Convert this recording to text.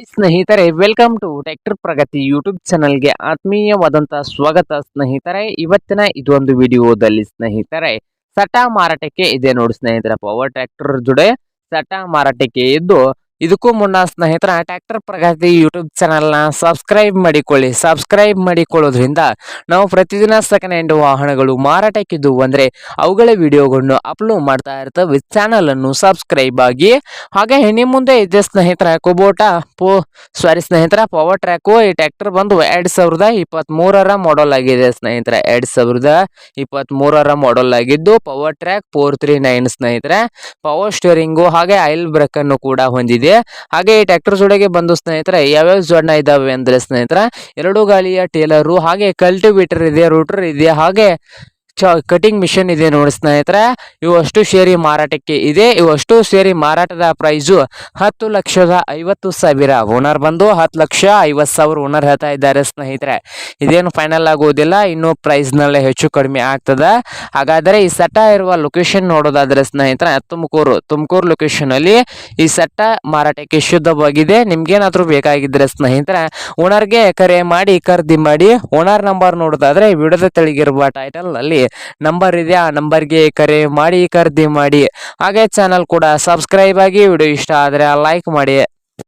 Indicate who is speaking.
Speaker 1: ಸ್ನೇಹಿತರೆ welcome to tractor Pragati YouTube ಚಾನಲ್ಗೆ ಆತ್ಮೀಯವಾದಂತಹ ಸ್ವಾಗತ ಸ್ನೇಹಿತರೆ. ಇವತ್ತಿನ ಇದೊಂದು ವಿಡಿಯೋದಲ್ಲಿ ಸ್ನೇಹಿತರೆ ಸಟಾ ಮಾರಾಟಕ್ಕೆ ಇದೆ ನೋಡಿ ಸ್ನೇಹಿತರೆ. ಪವರ್ ಟ್ರ್ಯಾಕ್ಟರ್ ಜೊತೆ ಸಟಾ ಮಾರಾಟಕ್ಕೆ ಇದ್ದು, ಇದಕ್ಕೂ ಮುನ್ನ ಸ್ನೇಹಿತರ ಟ್ರ್ಯಾಕ್ಟರ್ ಪ್ರಗತಿ ಯೂಟ್ಯೂಬ್ ಚಾನಲ್ನ ಸಬ್ಸ್ಕ್ರೈಬ್ ಮಾಡಿಕೊಳ್ಳೋದ್ರಿಂದ ನಾವು ಪ್ರತಿದಿನ ಸೆಕೆಂಡ್ ಹ್ಯಾಂಡ್ ವಾಹನಗಳು ಮಾರಾಟಕ್ಕಿದ್ದು ಅಂದರೆ ಅವುಗಳ ವಿಡಿಯೋಗಳನ್ನು ಅಪ್ಲೋಡ್ ಮಾಡ್ತಾ ಇರ್ತವೆ. ಚಾನಲ್ ಅನ್ನು ಸಬ್ಸ್ಕ್ರೈಬ್ ಆಗಿ. ಹಾಗೆ ನಿಮ್ಮ ಮುಂದೆ ಇದೆ ಸ್ನೇಹಿತರ ಕುಬೋಟಾ ಸ್ನೇಹಿತರ ಪವರ್ ಟ್ರ್ಯಾಕ್. ಈ ಟ್ರ್ಯಾಕ್ಟರ್ ಬಂದು 2023ರ ಮಾಡೆಲ್ ಆಗಿದೆ ಸ್ನೇಹಿತರೆ. 2023ರ ಮಾಡೆಲ್ ಆಗಿದ್ದು ಪವರ್ ಟ್ರ್ಯಾಕ್ 439 ಸ್ನೇಹಿತರೆ. ಪವರ್ ಸ್ಟೀರಿಂಗು ಹಾಗೆ ಆಯಿಲ್ ಬ್ರೇಕ್ ಅನ್ನು ಕೂಡ ಹೊಂದಿದೆ. ಹಾಗೆ ಈ ಟ್ರ್ಯಾಕ್ಟರ್ ಜೋಡಿಗೆ ಬಂದು ಸ್ನೇಹಿತರೆ ಯಾವ್ಯಾವ ಜೋಡಣೆ ಇದಾವೆ ಅಂದ್ರೆ ಸ್ನೇಹಿತರೆ, 2 ಗಾಲಿಯ ಟೇಲರು, ಹಾಗೆ ಕಲ್ಟಿವೇಟರ್ ಇದೆ, ರೂಟರ್ ಇದೆ, ಹಾಗೆ ಕಟಿಂಗ್ ಮಿಷನ್ ಇದೆ ನೋಡಿ ಸ್ನೇಹಿತರೆ. ಇವಷ್ಟು ಸೇರಿ ಮಾರಾಟಕ್ಕೆ ಇದೆ. ಇವಷ್ಟು ಸೇರಿ ಮಾರಾಟದ ಪ್ರೈಸು 10,50,000. ಓನರ್ ಬಂದು 10,50,000 ಓನರ್ ಹೇಳ್ತಾ ಇದ್ದಾರೆ ಸ್ನೇಹಿತರೆ. ಇದೇನು ಫೈನಲ್ ಆಗುವುದಿಲ್ಲ, ಇನ್ನು ಪ್ರೈಸ್ ನಲ್ಲಿ ಹೆಚ್ಚು ಕಡಿಮೆ ಆಗ್ತದ. ಹಾಗಾದರೆ ಈ ಸಟ್ಟ ಇರುವ ಲೊಕೇಶನ್ ನೋಡೋದಾದ್ರೆ ಸ್ನೇಹಿತರೆ, ತುಮಕೂರು ಲೊಕೇಶನ್ ಅಲ್ಲಿ ಈ ಸಟ್ಟ ಮಾರಾಟಕ್ಕೆ ಶುದ್ಧವಾಗಿದೆ. ನಿಮ್ಗೇನಾದ್ರೂ ಬೇಕಾಗಿದ್ರೆ ಸ್ನೇಹಿತರೆ ಓನರ್ಗೆ ಕರೆ ಮಾಡಿ ಖರೀದಿ ಮಾಡಿ. ಓನರ್ ನಂಬರ್ ನೋಡೋದಾದ್ರೆ ವಿಡಿಯೋದ ತೆಳಗಿರುವ ಟೈಟಲ್ ಅಲ್ಲಿ ನಂಬರ್ ಇದೆ, ಆ ನಂಬರ್ಗೆ ಕರೆ ಮಾಡಿ ಖರೀದಿ ಮಾಡಿ. ಹಾಗೆ ಚಾನಲ್ ಕೂಡ ಸಬ್ಸ್ಕ್ರೈಬ್ ಆಗಿ. ವಿಡಿಯೋ ಇಷ್ಟ ಆದರೆ ಲೈಕ್ ಮಾಡಿ.